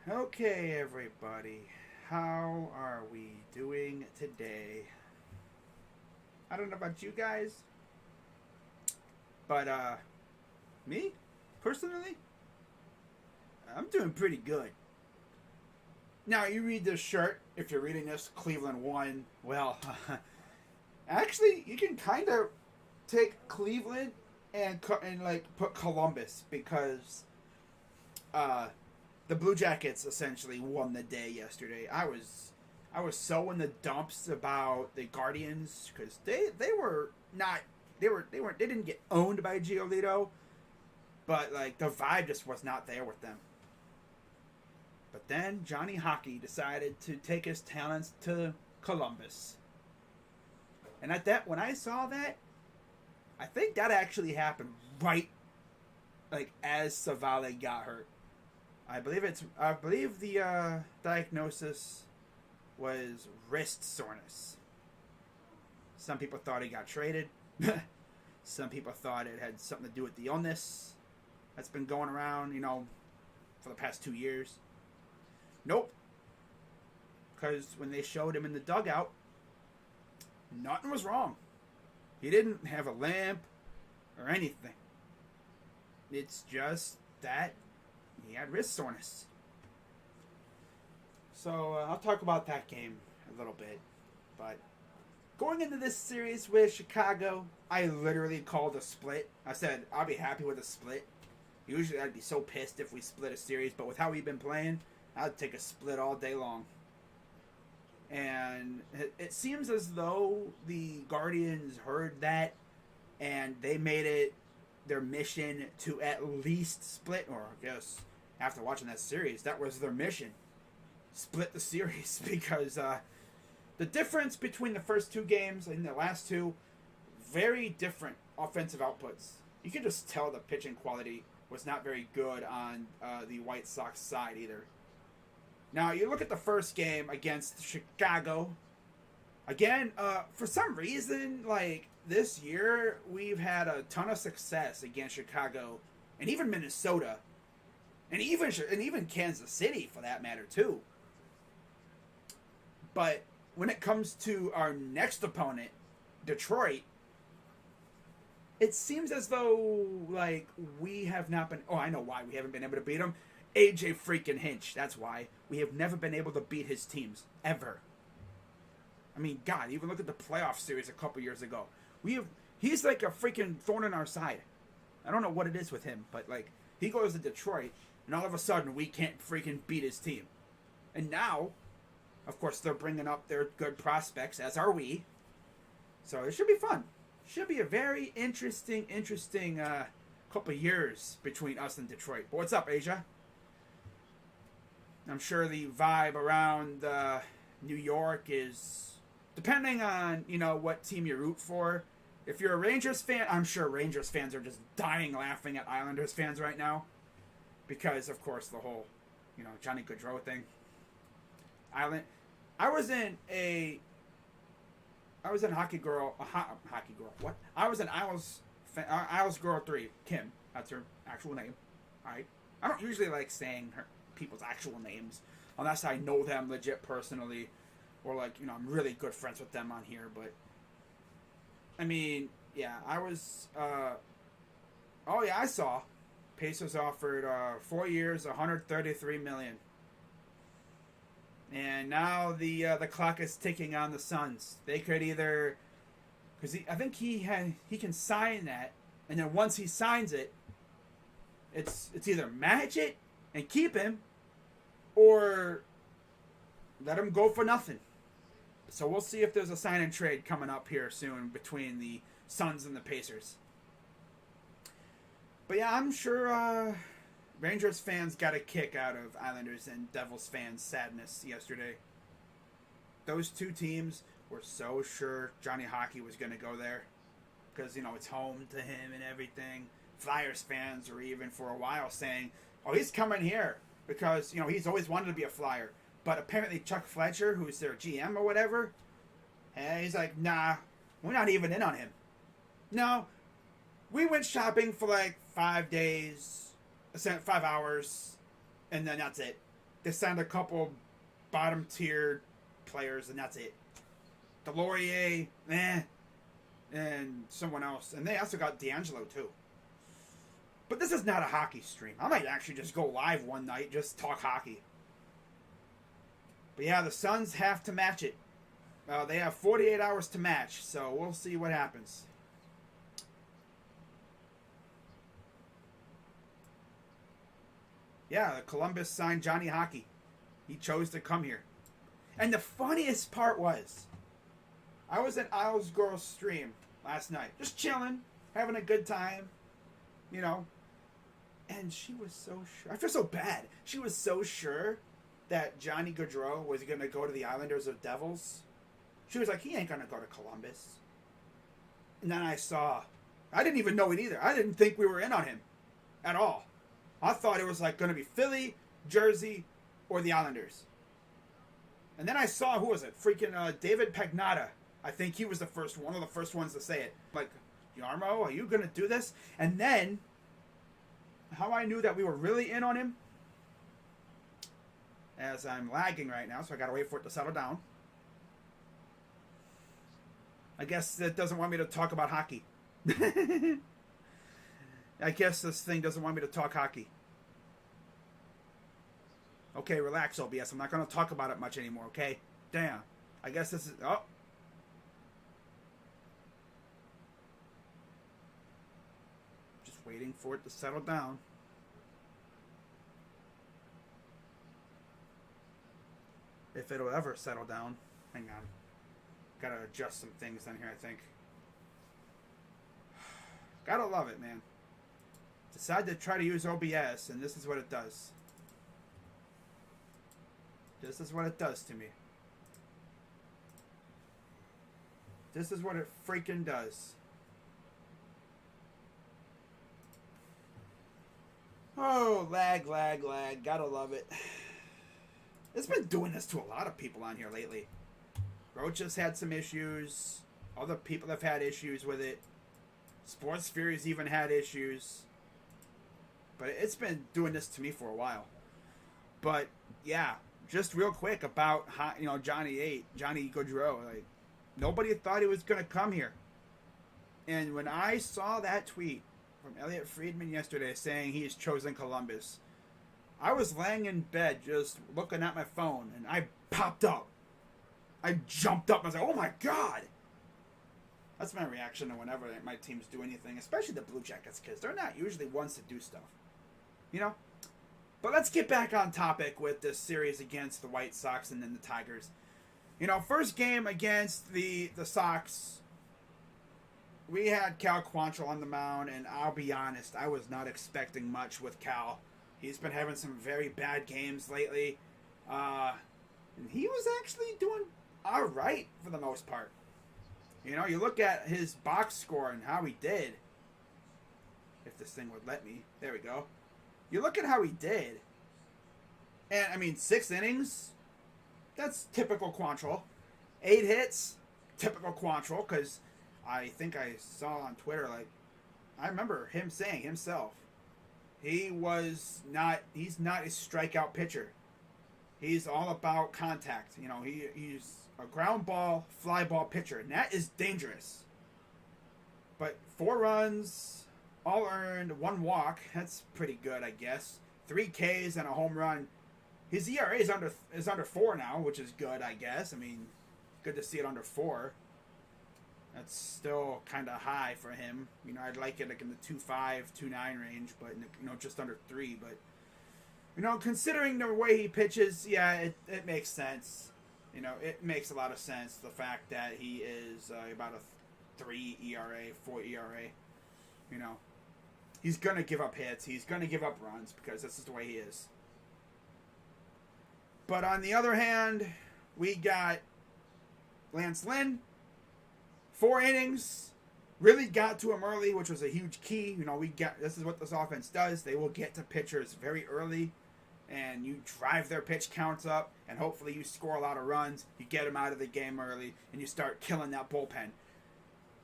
Okay, everybody. How are we doing today? I don't know about you guys, but me personally, I'm doing pretty good. Now, you read this shirt, if you're reading this, Cleveland won. Well, actually, you can kind of take Cleveland and like put Columbus because uh the Blue Jackets essentially won the day yesterday. I was so in the dumps about the Guardians because they were not they didn't get owned by Giolito, but like the vibe just was not there with them. But then Johnny Hockey decided to take his talents to Columbus, and at that when I saw that, I think that actually happened right like as Savale got hurt. I believe the diagnosis was wrist soreness. Some people thought he got traded. Some people thought it had something to do with the illness that's been going around, for the past 2 years. Nope. Because when they showed him in the dugout, nothing was wrong. He didn't have a limp or anything. It's just that he had wrist soreness. So I'll talk about that game a little bit. But going into this series with Chicago, I literally called a split. I said I'll be happy with a split. Usually I'd be so pissed if we split a series, but with how we've been playing, I'd take a split all day long. And it seems as though the Guardians heard that and they made it their mission to at least split, or I guess after watching that series, that was their mission. Split the series because the difference between the first two games and the last two, very different offensive outputs. You can just tell the pitching quality was not very good on the White Sox side either. Now, you look at the first game against Chicago. Again, for some reason, like this year, we've had a ton of success against Chicago and even Minnesota, and even Kansas City for that matter too. But when it comes to our next opponent, Detroit, it seems as though like we have not been. Oh, I know why we haven't been able to beat them. AJ freaking Hinch. That's why we have never been able to beat his teams ever. I mean, God, even look at the playoff series a couple years ago. He's like a freaking thorn in our side. I don't know what it is with him, but like he goes to Detroit, and all of a sudden we can't freaking beat his team. And now, of course, they're bringing up their good prospects, as are we. So it should be fun. Should be a very interesting couple years between us and Detroit. But what's up, Asia? I'm sure the vibe around New York is, depending on, what team you root for. If you're a Rangers fan, I'm sure Rangers fans are just dying laughing at Islanders fans right now. Because, of course, the whole, Johnny Gaudreau thing. I was in Hockey Girl, Hockey Girl, what? I was in Isles Girl 3, Kim. That's her actual name. Alright? I don't usually like saying people's actual names unless I know them legit personally, or like I'm really good friends with them on here. But I mean, yeah, I was. Oh yeah, I saw. Pacers offered 4 years, $133 million, and now the clock is ticking on the Suns. They could either, because I think he can sign that, and then once he signs it, it's either match it and keep him, or let him go for nothing. So we'll see if there's a sign and trade coming up here soon between the Suns and the Pacers. But yeah, I'm sure Rangers fans got a kick out of Islanders and Devils fans' sadness yesterday. Those two teams were so sure Johnny Hockey was going to go there because, it's home to him and everything. Flyers fans were even for a while saying, oh, he's coming here because, he's always wanted to be a Flyer. But apparently Chuck Fletcher, who's their GM or whatever, he's like, nah, we're not even in on him. No, we went shopping for like 5 days, 5 hours, and then that's it. They signed a couple bottom tier players, and that's it. Delorier, and someone else. And they also got D'Angelo, too. But this is not a hockey stream. I might actually just go live one night, just talk hockey. But yeah, the Suns have to match it. They have 48 hours to match, so we'll see what happens. Yeah, Columbus signed Johnny Hockey. He chose to come here. And the funniest part was, I was at Isles Girl's stream last night, just chilling, having a good time, you know. And she was so sure. I feel so bad. She was so sure that Johnny Gaudreau was going to go to the Islanders or Devils. She was like, he ain't going to go to Columbus. And then I didn't even know it either. I didn't think we were in on him at all. I thought it was like going to be Philly, Jersey, or the Islanders. And then I saw, who was it? Freaking David Pagnotta. I think he was one of the first ones to say it. Like, Yarmo, are you going to do this? And then, how I knew that we were really in on him, as I'm lagging right now, so I got to wait for it to settle down. I guess it doesn't want me to talk about hockey. I guess this thing doesn't want me to talk hockey. Okay, relax, OBS. I'm not going to talk about it much anymore, okay? Damn. I guess this is... Oh. Just waiting for it to settle down. If it'll ever settle down. Hang on. Gotta adjust some things down here, I think. Gotta love it, man. Decided to try to use OBS, and this is what it does. This is what it does to me. This is what it freaking does. Oh, lag, lag, lag. Gotta love it. It's been doing this to a lot of people on here lately. Roach has had some issues. Other people have had issues with it. Sports Fury's even had issues. But it's been doing this to me for a while. But, yeah, just real quick about, Johnny Gaudreau. Like, nobody thought he was going to come here. And when I saw that tweet from Elliot Friedman yesterday saying he has chosen Columbus, I was laying in bed just looking at my phone, and I popped up. I jumped up and I was like, oh my God! That's my reaction to whenever my teams do anything, especially the Blue Jackets, because they're not usually ones to do stuff. You know? But let's get back on topic with this series against the White Sox and then the Tigers. You know, first game against the Sox, we had Cal Quantrill on the mound, and I'll be honest, I was not expecting much with Cal. He's been having some very bad games lately. And he was actually doing all right for the most part. You know, you look at his box score and how he did. If this thing would let me. There we go. You look at how he did. And, I mean, 6 innings. That's typical Quantrill. 8 hits. Typical Quantrill. Because I think I saw on Twitter, like, I remember him saying himself, he's not a strikeout pitcher. He's all about contact. You know, he's a ground ball, fly ball pitcher, and that is dangerous. But 4 runs, all earned, 1 walk. That's pretty good, I guess. 3 Ks and a home run. His ERA is under 4 now, which is good, I guess. I mean, good to see it under 4. That's still kind of high for him. You know, I'd like it like in the 2.5, 2.9 range, but, you know, just under 3. But, you know, considering the way he pitches, yeah, it makes sense. You know, it makes a lot of sense, the fact that he is about a 3 ERA, 4 ERA. You know, he's going to give up hits. He's going to give up runs because this is the way he is. But on the other hand, we got Lance Lynn. 4 innings, really got to him early, which was a huge key. You know, this is what this offense does. They will get to pitchers very early, and you drive their pitch counts up, and hopefully you score a lot of runs. You get them out of the game early, and you start killing that bullpen.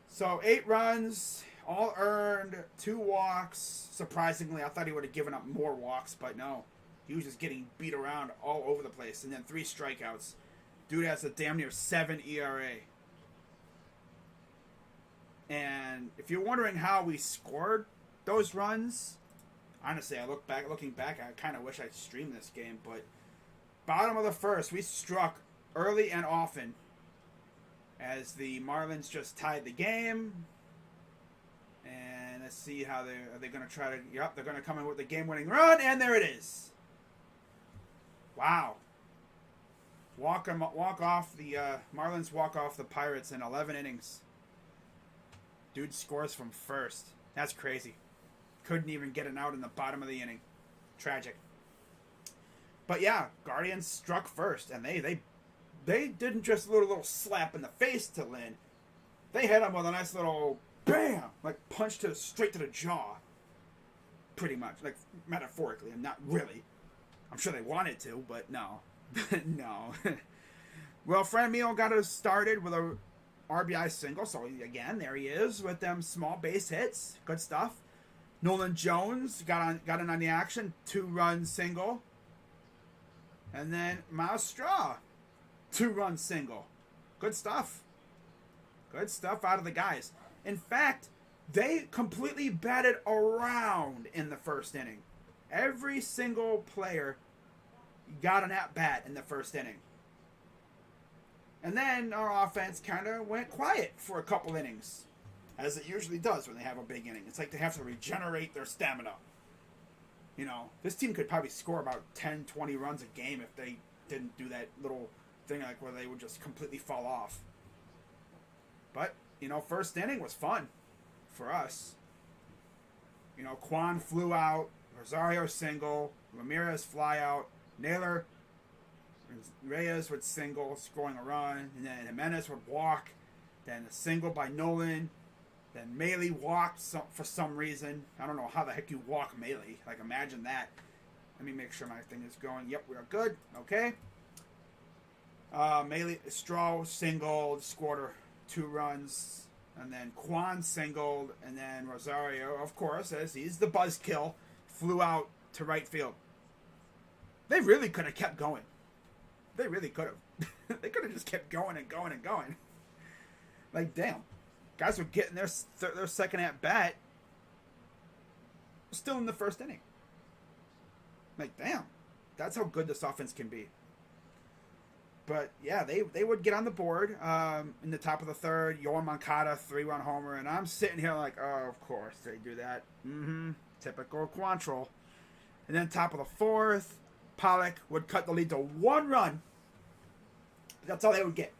So 8 runs, all earned, 2 walks. Surprisingly, I thought he would have given up more walks, but no. He was just getting beat around all over the place. And then 3 strikeouts. Dude has a damn near 7 ERA. And if you're wondering how we scored those runs, honestly, looking back, I kind of wish I'd streamed this game. But bottom of the first, we struck early and often as the Marlins just tied the game. And let's see how are they going to try to... Yep, they're going to come in with the game-winning run, and there it is. Wow. Marlins walk off the Pirates in 11 innings. Dude scores from first. That's crazy. Couldn't even get an out in the bottom of the inning. Tragic. But yeah, Guardians struck first, and they didn't just a little slap in the face to Lynn. They hit him with a nice little bam, like punch straight to the jaw. Pretty much, like metaphorically, and not really. I'm sure they wanted to, but no. No. Well, Franmil got us started with a RBI single, so again, there he is with them small base hits. Good stuff. Nolan Jones got in on the action, 2-run single. And then Miles Straw, 2-run single. Good stuff. Good stuff out of the guys. In fact, they completely batted around in the first inning. Every single player got an at-bat in the first inning. And then our offense kind of went quiet for a couple innings, as it usually does when they have a big inning. It's like they have to regenerate their stamina. You know, this team could probably score about 10, 20 runs a game if they didn't do that little thing like where they would just completely fall off. But, you know, first inning was fun for us. You know, Kwan flew out, Rosario single, Ramirez fly out, Naylor, Reyes would single, scoring a run, and then Jimenez would walk, then a single by Nolan, then Maley walked for some reason. I don't know how the heck you walk Maley. Like, imagine that. Let me make sure my thing is going. Yep, we are good. Okay. Maley, Straw singled, scored 2 runs, and then Kwan singled, and then Rosario, of course, as he's the buzzkill, flew out to right field. They really could have kept going. They really could have. They could have just kept going and going and going. Like, damn. Guys were getting their second at-bat still in the first inning. Like, damn. That's how good this offense can be. But, yeah, they would get on the board in the top of the third. Yoan Moncada, 3-run homer. And I'm sitting here like, oh, of course they do that. Typical Quantrill. And then top of the fourth, Pollock would cut the lead to 1 run. That's all they would get.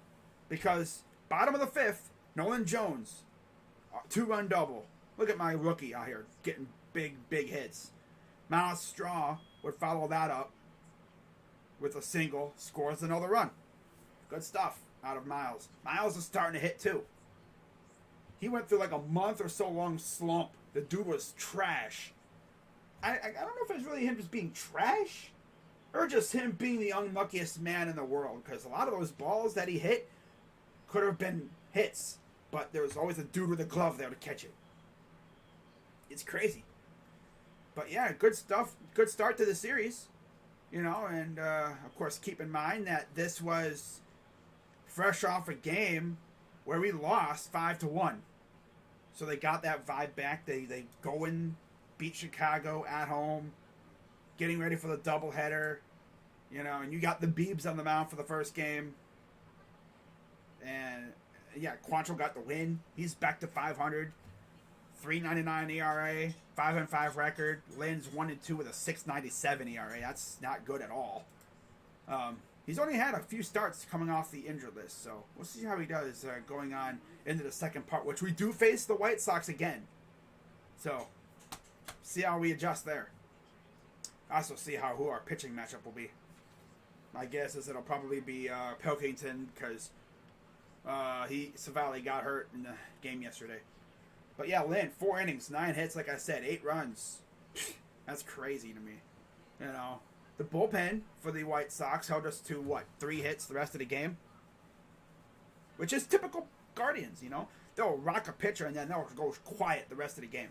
Because bottom of the fifth, Nolan Jones, 2-run double. Look at my rookie out here getting big hits. Miles Straw would follow that up with a single, scores another run. Good stuff out of Miles. Miles is starting to hit too. He went through like a month or so long slump. The dude was trash. I don't know if it's really him just being trash or just him being the unluckiest man in the world, because a lot of those balls that he hit could have been hits, but there was always a dude with a glove there to catch it. It's crazy. But yeah, good stuff. Good start to the series. You know, and of course keep in mind that this was fresh off a game where we lost 5-1. So they got that vibe back. They go and beat Chicago at home, getting ready for the doubleheader. You know, and you got the Biebs on the mound for the first game. And yeah, Quantrill got the win. He's back to 500. 3.99 ERA, 5-5 record. Lynn's 1-2 with a 6.97 ERA. That's not good at all. He's only had a few starts coming off the injured list, so we'll see how he does going on into the second part, which we do face the White Sox again. So, see how we adjust there. Also see who our pitching matchup will be. My guess is it'll probably be Pilkington, because Savali got hurt in the game yesterday. But yeah, Lynn, 4 innings, 9 hits, like I said, 8 runs. That's crazy to me. You know, the bullpen for the White Sox held us to, 3 hits the rest of the game? Which is typical Guardians, you know. They'll rock a pitcher and then they'll go quiet the rest of the game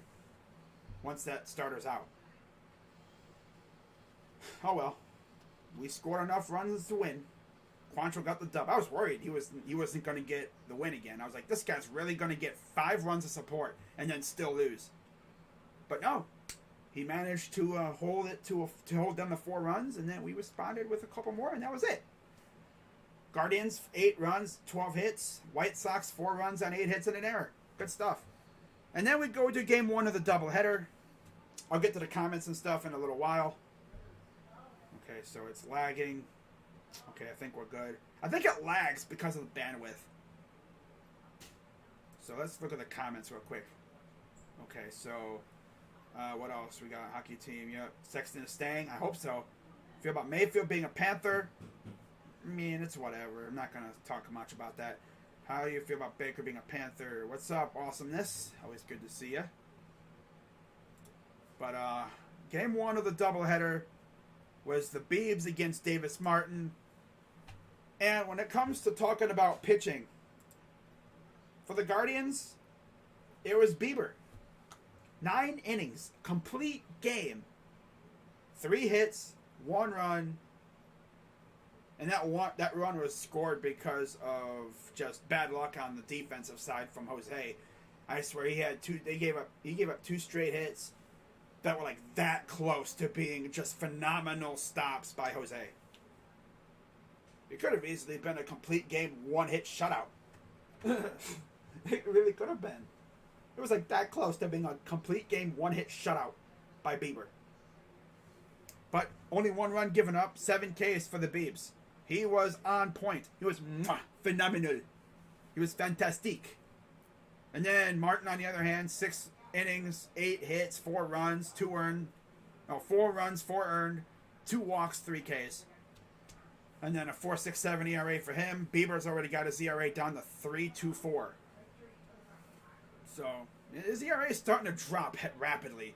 once that starter's out. Oh well. We scored enough runs to win. Quantrill got the dub. I was worried he wasn't going to get the win again. I was like, this guy's really going to get 5 runs of support and then still lose. But no, he managed to hold it to hold them to 4 runs, and then we responded with a couple more, and that was it. Guardians 8 runs, 12 hits. White Sox 4 runs on 8 hits and an error. Good stuff. And then we go to game 1 of the doubleheader. I'll get to the comments and stuff in a little while. Okay, so it's lagging. Okay, I think we're good. I think it lags because of the bandwidth. So let's look at the comments real quick. Okay, so what else? We got a hockey team. Yep. Sexton is staying. I hope so. Feel about Mayfield being a Panther. I mean, it's whatever. I'm not going to talk much about that. How do you feel about Baker being a Panther? What's up, awesomeness? Always good to see you. But game 1 of the doubleheader was the Beebs against Davis Martin. And when it comes to talking about pitching, for the Guardians, it was Bieber. 9 innings, complete game. 3 hits, 1 run. And that run was scored because of just bad luck on the defensive side from Jose. I swear he gave up 2 straight hits that were like that close to being just phenomenal stops by Jose. It could have easily been a complete game 1-hit shutout. It really could have been. It was like that close to being a complete game 1-hit shutout by Bieber. But only 1 run given up, 7 Ks for the Biebs. He was on point. He was phenomenal. He was fantastic. And then Martin, on the other hand, 6 innings, 8 hits, 4 runs, 4 runs, 4 earned, 2 walks, 3 Ks. And then a 4.67 ERA for him. Bieber's already got his ERA down to 3.24. So his ERA is starting to drop rapidly,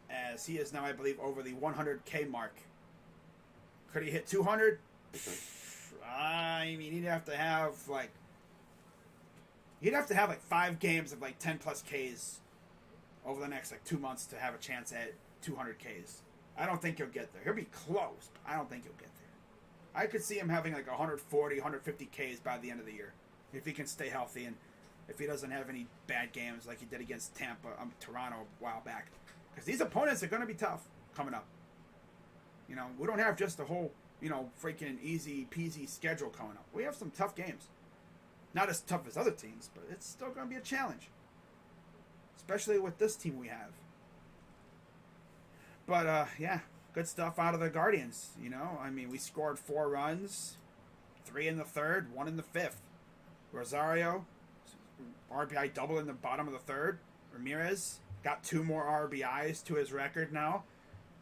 as he is now, I believe, over the 100K mark. Could he hit 200? I mean, he'd have to have like 5 games of like 10 plus Ks over the next like 2 months to have a chance at 200 Ks. I don't think he'll get there. He'll be close, but I don't think he'll get there. I could see him having like 140, 150 Ks by the end of the year if he can stay healthy and if he doesn't have any bad games like he did against Toronto a while back. Because these opponents are going to be tough coming up. You know, we don't have just the whole, freaking easy peasy schedule coming up. We have some tough games. Not as tough as other teams, but it's still going to be a challenge. Especially with this team we have. But, yeah, good stuff out of the Guardians, I mean, we scored 4 runs, 3 in the 3rd, 1 in the 5th. Rosario, RBI double in the bottom of the 3rd. Ramirez got 2 more RBIs to his record now.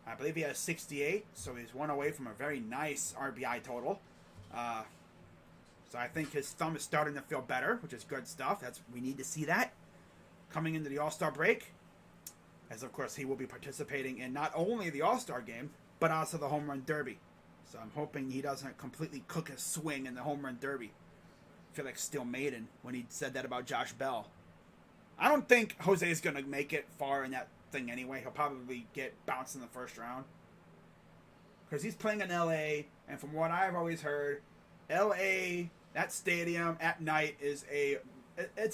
I believe he has 68, so he's 1 away from a very nice RBI total. So I think his thumb is starting to feel better, which is good stuff. We need to see that coming into the All-Star break. As, of course, he will be participating in not only the All-Star game, but also the Home Run Derby. So I'm hoping he doesn't completely cook his swing in the Home Run Derby. I feel like Steel Maiden when he said that about Josh Bell. I don't think Jose is going to make it far in that thing anyway. He'll probably get bounced in the first round. Because he's playing in L.A., and from what I've always heard, L.A., that stadium at night it's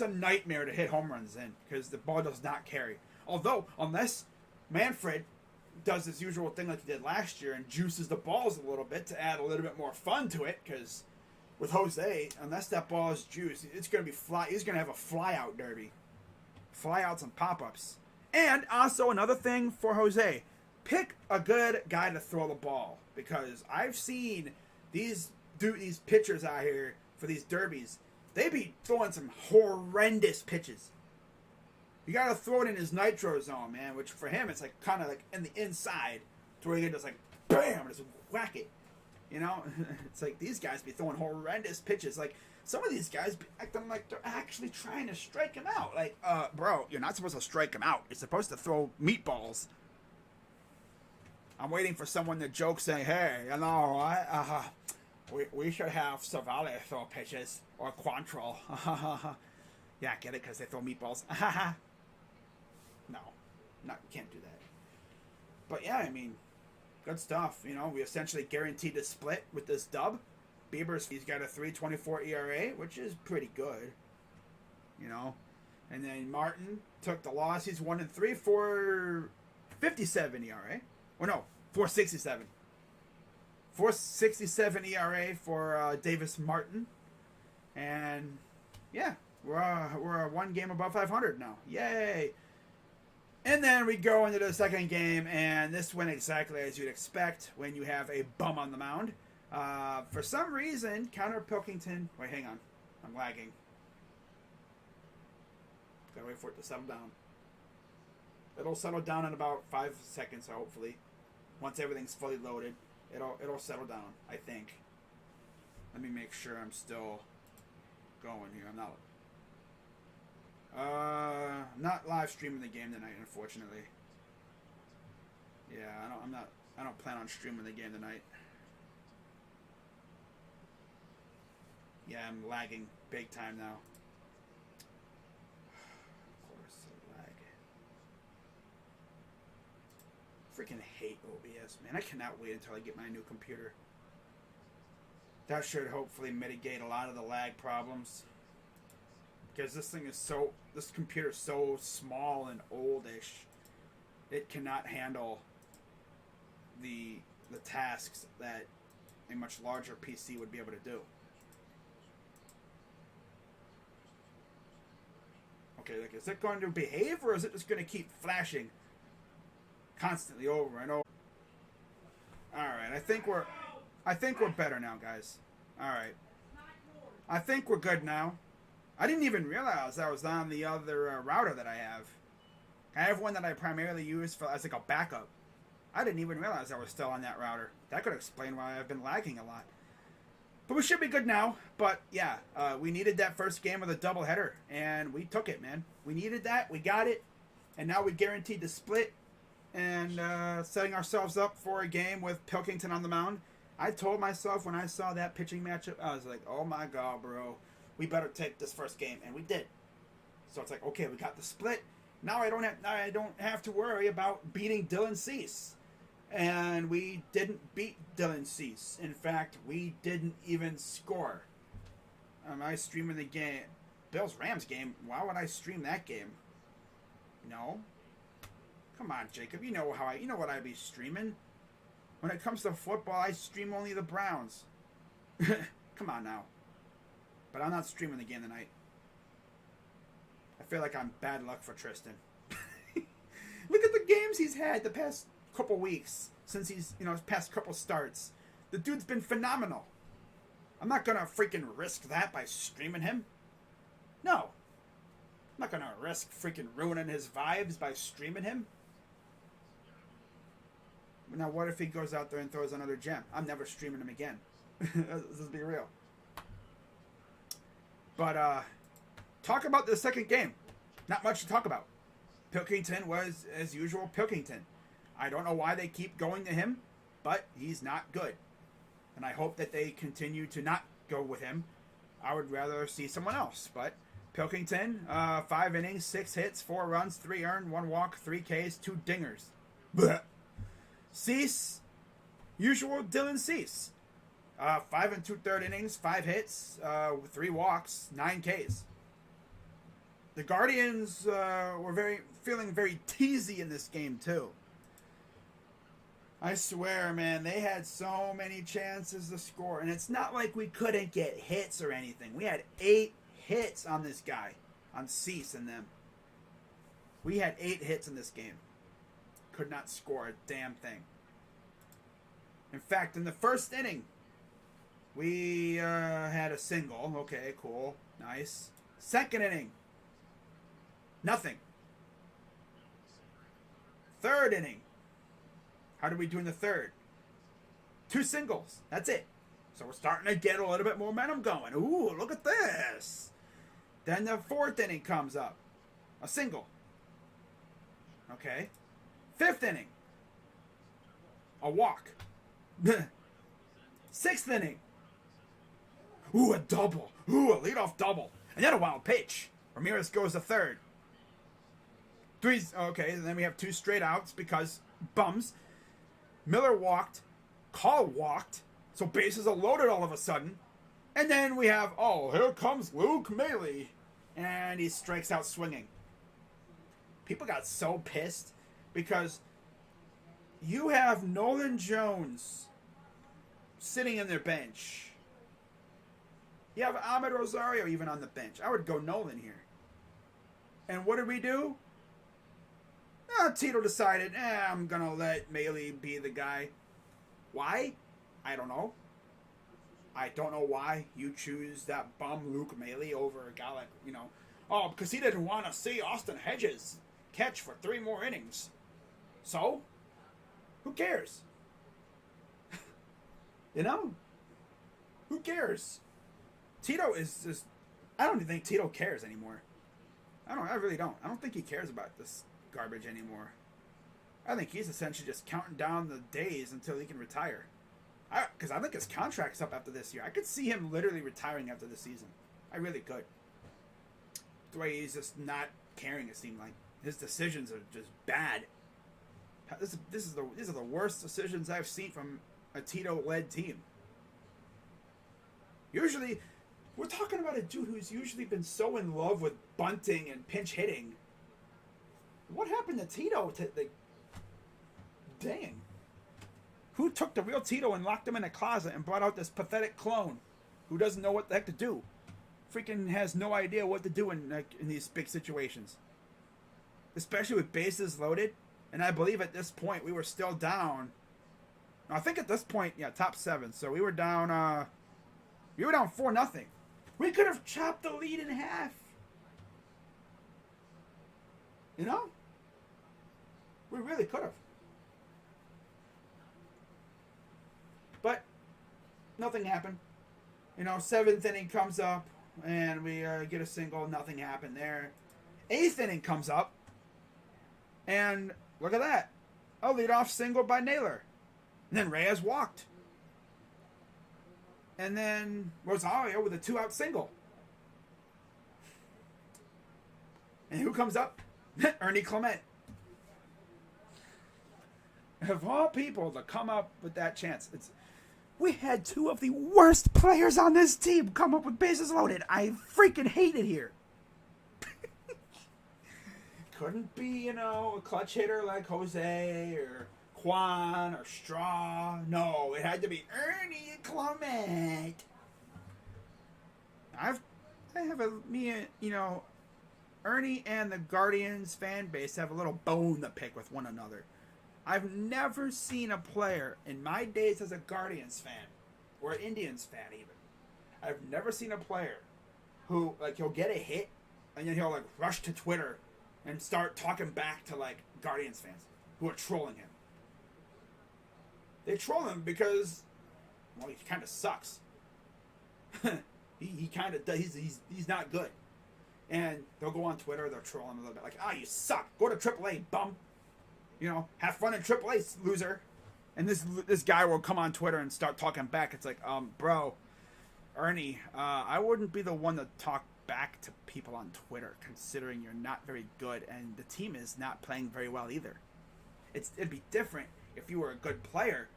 a nightmare to hit home runs in because the ball does not carry. Although, unless Manfred does his usual thing like he did last year and juices the balls a little bit to add a little bit more fun to it, because with Jose, unless that ball is juiced, it's going to be he's going to have a fly-out derby. Fly-outs and pop-ups. And also another thing for Jose, pick a good guy to throw the ball, because I've seen these pitchers out here for these derbies. They be throwing some horrendous pitches. You got to throw it in his nitro zone, man, which for him it's like kind of like in the inside to where you can just like bam, just whack it. It's like these guys be throwing horrendous pitches. Like some of these guys be acting like they're actually trying to strike him out. Like, bro, you're not supposed to strike him out. You're supposed to throw meatballs. I'm waiting for someone to joke saying, hey, we should have Savale throw pitches or Quantrill. Yeah, get it? Because they throw meatballs. No, you can't do that. But yeah, I mean, Good stuff. You know, we essentially guaranteed a split with this dub. He's got a 3.24 ERA, which is pretty good. You know, and then Martin took the loss. He's 1-3 for 57 ERA. Or no, 4.67. 4.67 ERA for Davis Martin, and yeah, we're one game above 500 now. Yay! And then we go into the second game, and this went exactly as you'd expect when you have a bum on the mound. For some reason, Connor Pilkington... Wait, hang on. I'm lagging. Gotta wait for it to settle down. It'll settle down in about 5 seconds, hopefully. Once everything's fully loaded, it'll settle down, I think. Let me make sure I'm still going here. I'm not live streaming the game tonight, unfortunately. Yeah, I don't plan on streaming the game tonight. Yeah, I'm lagging big time now. Of course, I lag. Freaking hate OBS, man. I cannot wait until I get my new computer. That should hopefully mitigate a lot of the lag problems. Because this computer is so small and oldish, it cannot handle the tasks that a much larger PC would be able to do. Okay, like, is it going to behave, or is it just going to keep flashing constantly over and over? Alright, I think we're better now, guys. Alright. I think we're good now. I didn't even realize I was on the other router that I have. I have one that I primarily use as like a backup. I didn't even realize I was still on that router. That could explain why I've been lagging a lot. But we should be good now. But yeah, we needed that first game of the doubleheader, and we took it, man. We needed that. We got it. And now we guaranteed the split and setting ourselves up for a game with Pilkington on the mound. I told myself when I saw that pitching matchup, I was like, oh my God, bro. We better take this first game, and we did. So it's like, okay, we got the split. Now I don't have to worry about beating Dylan Cease. And we didn't beat Dylan Cease. In fact, we didn't even score. Am I streaming the game? Bills-Rams game? Why would I stream that game? No. Come on, Jacob. You know what I'd be streaming. When it comes to football, I stream only the Browns. Come on now. But I'm not streaming the game tonight. I feel like I'm bad luck for Tristan. Look at the games he's had the past couple weeks since his past couple starts. The dude's been phenomenal. I'm not gonna freaking risk that by streaming him. No. I'm not gonna risk freaking ruining his vibes by streaming him. Now what if he goes out there and throws another gem? I'm never streaming him again. Let's be real. But, talk about the second game. Not much to talk about. Pilkington was, as usual, Pilkington. I don't know why they keep going to him, but he's not good. And I hope that they continue to not go with him. I would rather see someone else. But Pilkington, 5 innings, 6 hits, 4 runs, 3 earned, 1 walk, 3 Ks, 2 dingers. Blech. Cease, usual Dylan Cease. 5 2/3 innings, 5 hits, 3 walks, 9 Ks. The Guardians were feeling very teasy in this game too. I swear, man, they had so many chances to score, and it's not like we couldn't get hits or anything. We had 8 hits on this guy, on Cease and them. We had 8 hits in this game. Could not score a damn thing. In fact, in the first inning, we had a single. Okay, cool. Nice. Second inning. Nothing. Third inning. How did we do in the third? 2 singles. That's it. So we're starting to get a little bit more momentum going. Ooh, look at this. Then the 4th inning comes up. A single. Okay. 5th inning. A walk. 6th inning. Ooh, a double. Ooh, a leadoff double. And then a wild pitch. Ramirez goes to third. 3, okay, and then we have 2 straight outs because bums. Miller walked. Call walked. So bases are loaded all of a sudden. And then we have, oh, here comes Luke Maile. And he strikes out swinging. People got so pissed because you have Nolan Jones sitting in their bench. You have Ahmed Rosario even on the bench. I would go Nolan here. And what did we do? Tito decided, I'm going to let Maile be the guy. Why? I don't know. I don't know why you choose that bum Luke Maile over a guy like, oh, because he didn't want to see Austin Hedges catch for 3 more innings. So, who cares? Who cares? Tito is just, I don't even think Tito cares anymore. I really don't. I don't think he cares about this garbage anymore. I think he's essentially just counting down the days until he can retire. Because I think his contract's up after this year. I could see him literally retiring after the season. I really could. The way he's just not caring, it seemed like. His decisions are just bad. These are the worst decisions I've seen from a Tito-led team. Usually, we're talking about a dude who's usually been so in love with bunting and pinch hitting. What happened to Tito? Dang. Who took the real Tito and locked him in a closet and brought out this pathetic clone who doesn't know what the heck to do? Freaking has no idea what to do in these big situations. Especially with bases loaded. And I believe at this point we were still down. I think at this point, top 7. So we were down 4-0. We could have chopped the lead in half. We really could have. But nothing happened. 7th inning comes up, and we get a single. Nothing happened there. 8th inning comes up, and look at that. A leadoff single by Naylor. And then Reyes walked. And then Rosario with a 2-out single. And who comes up? Ernie Clement. Of all people to come up with that chance, we had 2 of the worst players on this team come up with bases loaded. I freaking hate it here. Couldn't be, a clutch hitter like Jose or Juan or Straw. No, it had to be Ernie Clement. Ernie and the Guardians fan base have a little bone to pick with one another. I've never seen a player in my days as a Guardians fan, or an Indians fan even. I've never seen a player who, he'll get a hit, and then he'll, rush to Twitter and start talking back to, Guardians fans who are trolling him. They troll him because, he kind of sucks. he kind of does. He's not good. And they'll go on Twitter, they'll troll him a little bit. You suck. Go to AAA, bum. Have fun in AAA, loser. And this guy will come on Twitter and start talking back. It's bro, Ernie, I wouldn't be the one to talk back to people on Twitter, considering you're not very good, and the team is not playing very well either. It'd be different if you were a good player,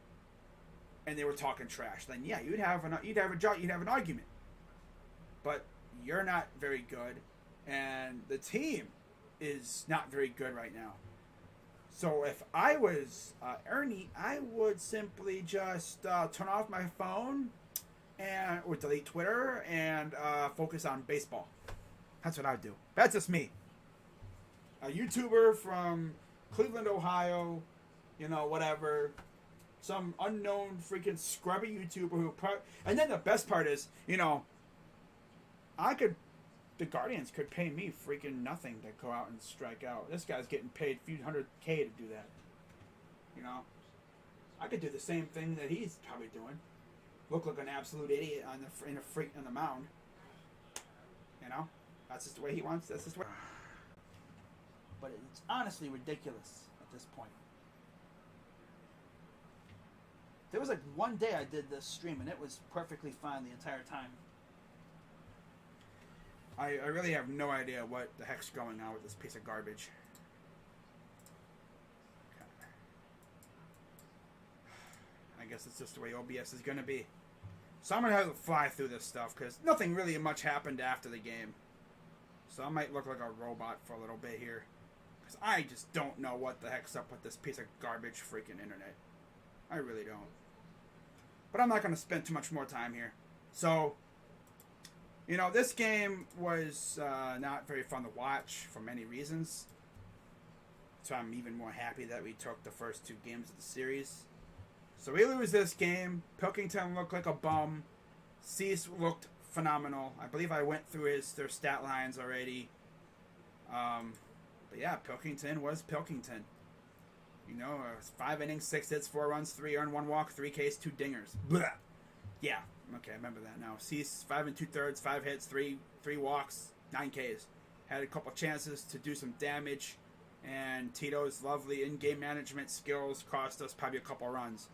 and they were talking trash. Then you'd have an argument. But you're not very good, and the team is not very good right now. So if I was Ernie, I would simply just turn off my phone or delete Twitter and focus on baseball. That's what I would do. That's just me. A YouTuber from Cleveland, Ohio, whatever. Some unknown freaking scrubby YouTuber and then the best part is, the Guardians could pay me freaking nothing to go out and strike out. This guy's getting paid a few $100K to do that. I could do the same thing that he's probably doing. Look like an absolute idiot on the mound. That's just the way he wants. That's just the way. But it's honestly ridiculous at this point. There was one day I did this stream and it was perfectly fine the entire time. I really have no idea what the heck's going on with this piece of garbage. guess it's just the way OBS is going to be. So I'm going to have to fly through this stuff because nothing really much happened after the game. So I might look like a robot for a little bit here. Because I just don't know what the heck's up with this piece of garbage freaking internet. I really don't. But I'm not going to spend too much more time here. So, you know, this game was not very fun to watch for many reasons. So I'm even more happy that we took the first 2 games of the series. So we lose this game. Pilkington looked like a bum. Cease looked phenomenal. I believe I went through their stat lines already. But yeah, Pilkington was Pilkington. You know, 5 innings, 6 hits, 4 runs, 3 earned, 1 walk, 3 Ks, 2 dingers. Blah. Yeah, okay, I remember that now. Cease, 5 2/3, 5 hits, 3 walks, 9 Ks. Had a couple chances to do some damage. And Tito's lovely in-game management skills cost us probably a couple runs.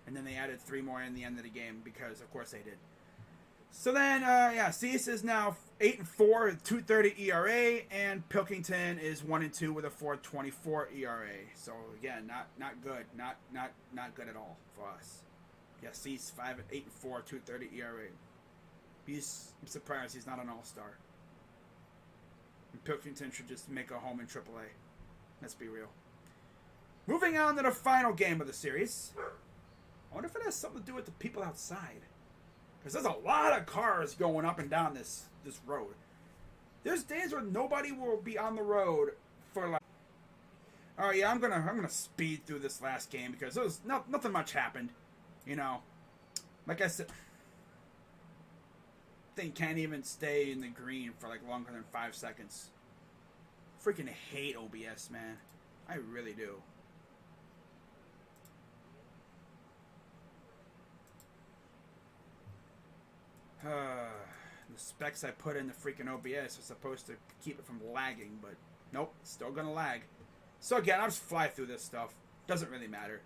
And then they added 3 more in the end of the game because, of course, they did. So then, Cease is now 8-4 with 2.30 ERA, and Pilkington is 1-2 with a 4.24 ERA. So again, not good, not good at all for us. Yeah, Cease 8-4, 2.30 ERA. I'm surprised he's not an all-star. And Pilkington should just make a home in AAA. Let's be real. Moving on to the final game of the series. I wonder if it has something to do with the people outside. Because there's a lot of cars going up and down this road. There's days where nobody will be on the road for like... Alright, yeah, I'm gonna speed through this last game because there was nothing much happened. You know, like I said, thing can't even stay in the green for like longer than 5 seconds. Freaking hate OBS, man. I really do. The specs I put in the freaking OBS are supposed to keep it from lagging, but nope, still gonna lag. So again, I'll just fly through this stuff. Doesn't really matter.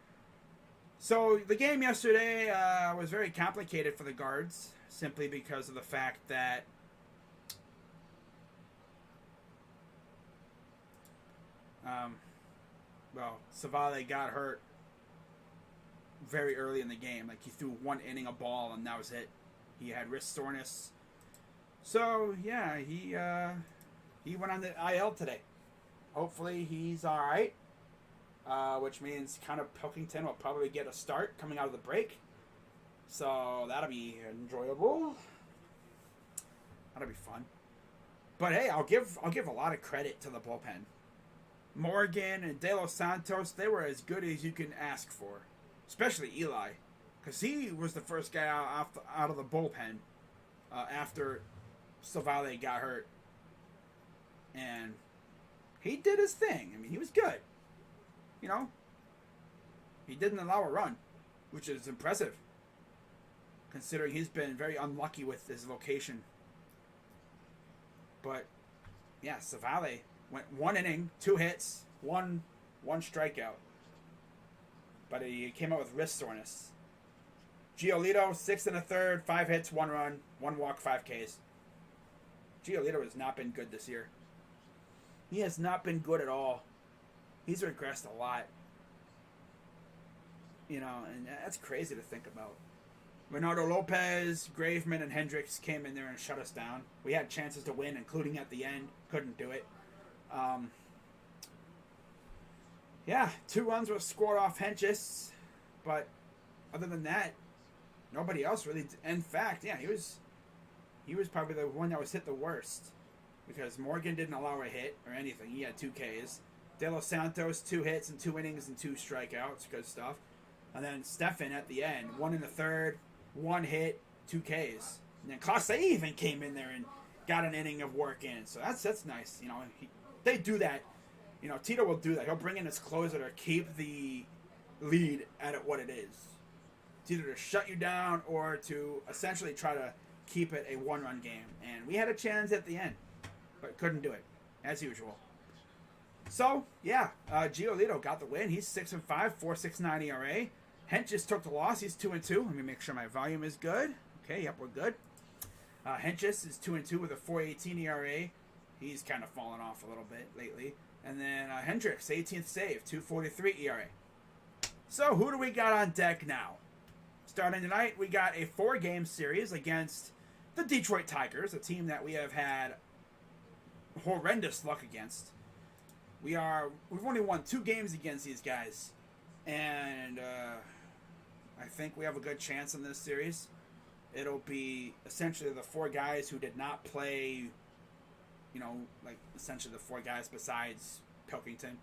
So the game yesterday was very complicated for the guards, simply because of the fact that Savale got hurt very early in the game. Like, he threw 1 inning a ball and that was it. He had wrist soreness. So yeah, he went on the IL today. Hopefully he's all right. Which means kind of Pilkington will probably get a start coming out of the break. So that'll be enjoyable. That'll be fun. But hey, I'll give a lot of credit to the bullpen. Morgan and De Los Santos, they were as good as you can ask for. Especially Eli. Because he was the first guy out of the bullpen after Savale got hurt. And he did his thing. I mean, he was good. You know? He didn't allow a run, which is impressive. Considering he's been very unlucky with his location. But, yeah, Savale went 1 inning, 2 hits, one strikeout. But he came out with wrist soreness. Giolito, 6 1/3, 5 hits, 1 run, 1 walk, 5 Ks. Giolito has not been good this year. He has not been good at all. He's regressed a lot. You know, and that's crazy to think about. Bernardo Lopez, Graveman, and Hendricks came in there and shut us down. We had chances to win, including at the end. Couldn't do it. Yeah, 2 runs were scored off Hentges, but other than that, nobody else really. In fact, yeah, he was probably the one that was hit the worst, because Morgan didn't allow a hit or anything. He had 2 Ks. De Los Santos, 2 hits and 2 innings and 2 strikeouts. Good stuff. And then Stefan at the end, 1 1/3, 1 hit, 2 Ks. And then Clase even came in there and got an inning of work in. So that's nice. You know, they do that. You know, Tito will do that. He'll bring in his closer to keep the lead at what it is. It's either to shut you down or to essentially try to keep it a 1-run game. And we had a chance at the end, but couldn't do it, as usual. So, yeah, Giolito got the win. He's 6-5, 4.69 ERA. Hentges took the loss. He's 2-2. Let me make sure my volume is good. Okay, yep, we're good. Hentges is 2-2 with a 4.18 ERA. He's kind of fallen off a little bit lately. And then Hendricks, 18th save, 2.43 ERA. So, who do we got on deck now? Starting tonight, we got a 4-game series against the Detroit Tigers, a team that we have had horrendous luck against. We've only won 2 games against these guys, and I think we have a good chance in this series. It'll be essentially the 4 guys who did not play, essentially the 4 guys besides Pilkington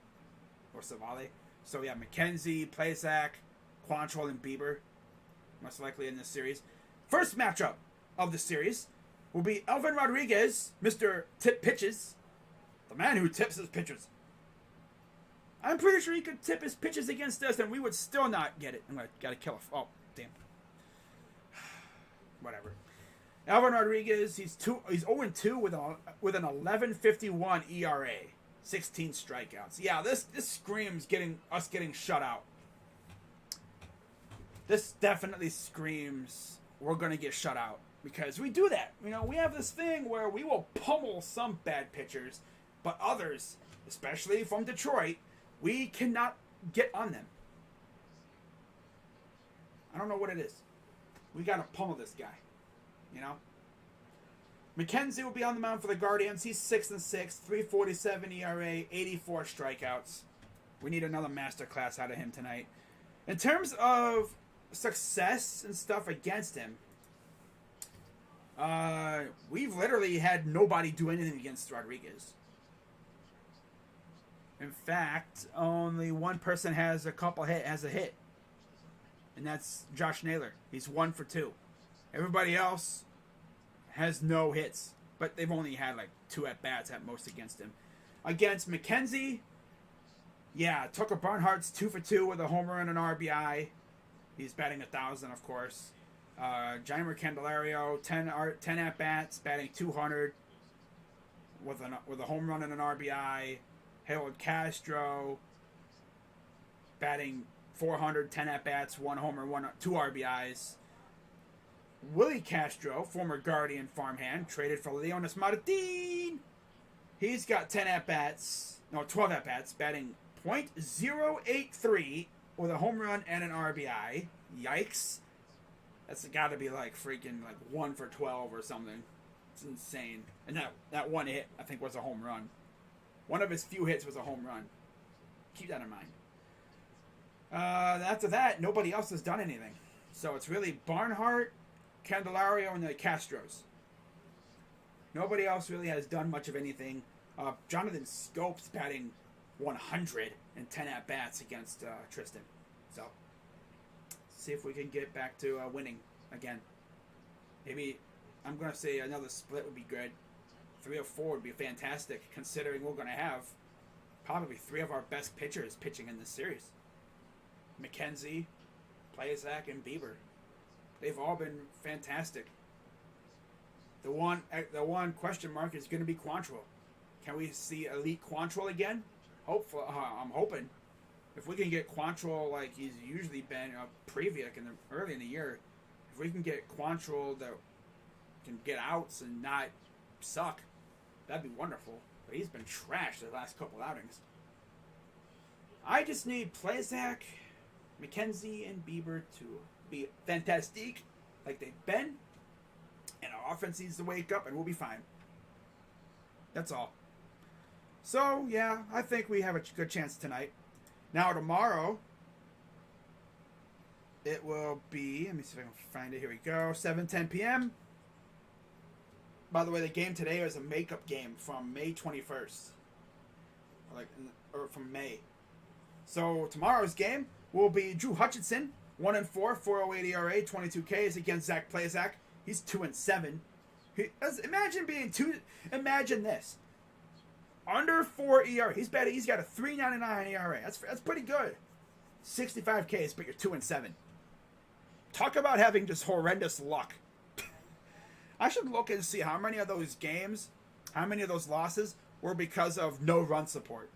or Savale. So we have McKenzie, Plesac, Quantrill, and Bieber, most likely in this series. First matchup of the series will be Elvin Rodriguez, Mr. Tip Pitches, the man who tips his pitches. I'm pretty sure he could tip his pitches against us, and we would still not get it. I'm gonna gotta kill a. Oh, damn. Whatever. Elvin Rodriguez, he's 0-2 with an 11.51 ERA, 16 strikeouts. Yeah, this screams getting shut out. This definitely screams we're gonna get shut out because we do that. We have this thing where we will pummel some bad pitchers, but others, especially from Detroit, we cannot get on them. I don't know what it is. We got to pummel this guy. McKenzie will be on the mound for the Guardians. He's 6-6, 3.47 ERA, 84 strikeouts. We need another masterclass out of him tonight. In terms of success and stuff against him, we've literally had nobody do anything against Rodriguez. In fact, only one person has a hit, and that's Josh Naylor. He's 1 for 2. Everybody else has no hits, but they've only had 2 at-bats at most against him. Against McKenzie, Tucker Barnhart's 2 for 2 with a homer and an RBI. He's batting 1,000, of course. Jeimer Candelario, 10 at-bats, batting 200 with a home run and an RBI. Harold Castro, batting 400, 10 at-bats, 1 homer, 2 RBIs. Willie Castro, former Guardian farmhand, traded for Leonis Martin. He's got 12 at-bats, batting .083 with a home run and an RBI. Yikes. That's got to be freaking 1 for 12 or something. It's insane. And that one hit, I think, was a home run. One of his few hits was a home run. Keep that in mind. After that, nobody else has done anything. So it's really Barnhart, Candelario, and the Castros. Nobody else really has done much of anything. Jonathan Scopes batting 100 and 10 at-bats against Tristan. So, see if we can get back to winning again. Maybe, I'm going to say another split would be good. 3 or 4 would be fantastic, considering we're going to have probably 3 of our best pitchers pitching in this series. McKenzie, Plesac, and Bieber. They've all been fantastic. The one question mark is going to be Quantrill. Can we see elite Quantrill again? Hopefully, I'm hoping. If we can get Quantrill like he's usually been Previous early in the year, if we can get Quantrill that can get outs and not suck, that'd be wonderful. But he's been trashed the last couple outings. I just need Plesac, McKenzie, and Bieber to be fantastic like they've been. And our offense needs to wake up and we'll be fine. That's all. So, yeah, I think we have a good chance tonight. Now, tomorrow, it will be, let me see if I can find it. Here we go. 7:10 p.m. By the way, the game today is a makeup game from May 21st. Or from May. So, tomorrow's game will be Drew Hutchinson, 1-4, 4.08 ERA, 22 Ks against Zach Plesac. He's 2-7. Imagine this. Under 4 ERA. He's got a 3.99 ERA. That's pretty good. 65 Ks, but you're 2-7. Talk about having just horrendous luck. I should look and see how many of those games, how many of those losses were because of no run support.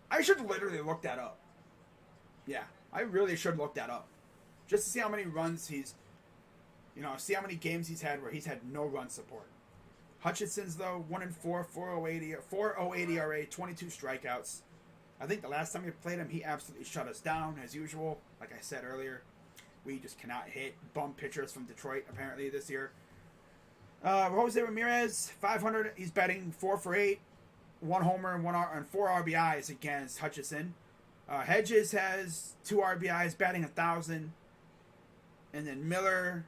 I should literally look that up. Yeah, I really should look that up. Just to see how many runs see how many games he's had where he's had no run support. Hutchinson's, though, 1-4, 4.08 ERA, 22 strikeouts. I think the last time we played him, he absolutely shut us down, as usual, like I said earlier. We just cannot hit. Bum pitchers from Detroit, apparently, this year. Jose Ramirez, 500. He's batting 4 for 8. 1 homer and 4 RBIs against Hutchison. Hedges has 2 RBIs, batting 1,000. And then Miller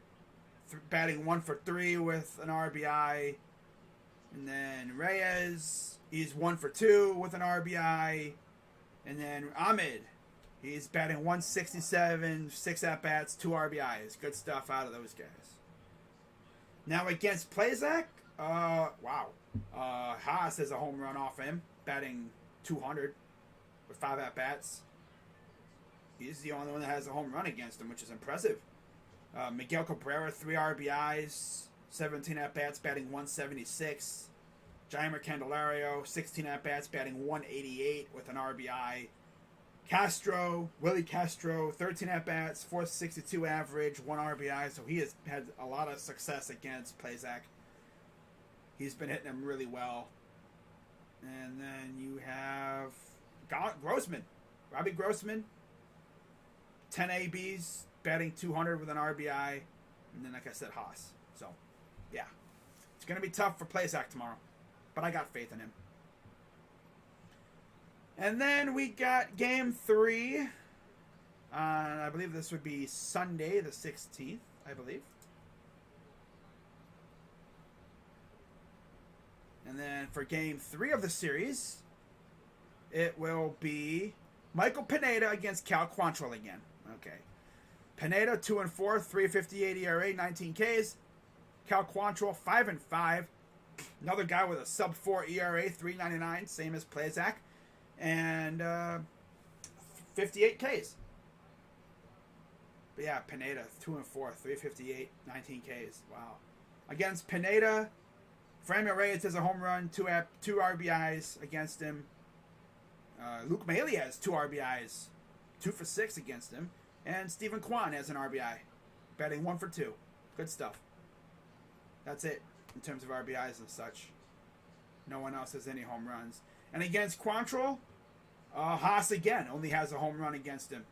batting 1 for 3 with an RBI. And then Reyes, he's 1 for 2 with an RBI. And then Ahmed, he's batting 167, 6 at-bats, 2 RBIs. Good stuff out of those guys. Now against Plazak, wow. Haas has a home run off him, batting 200 with 5 at-bats. He's the only one that has a home run against him, which is impressive. Miguel Cabrera, 3 RBIs, 17 at-bats, batting 176. Jaimer Candelario, 16 at-bats, batting 188 with an RBI. Willie Castro, 13 at-bats, 462 average, 1 RBI. So he has had a lot of success against Plazak. He's been hitting him really well. And then you have Grossman. Robbie Grossman, 10 ABs, batting 200 with an RBI. And then, like I said, Haas. So, yeah. It's going to be tough for Plazak tomorrow. But I got faith in him. And then we got Game 3. I believe this would be Sunday, the 16th, I believe. And then for Game 3 of the series, it will be Michael Pineda against Cal Quantrill again. Okay. Pineda, 2-4, 3.58 ERA, 19 Ks. Cal Quantrill, 5-5. Another guy with a sub-4 ERA, 3.99, same as Plazak. And 58 Ks. But yeah, Pineda, 2-4, 3.58, 19 Ks. Wow. Against Pineda, Franmil Reyes has a home run, 2 RBIs against him. Luke Mahaley has 2 RBIs, 2 for 6 against him. And Stephen Kwan has an RBI, batting 1 for 2. Good stuff. That's it in terms of RBIs and such. No one else has any home runs. And against Quantrill, Haas again only has a home run against him.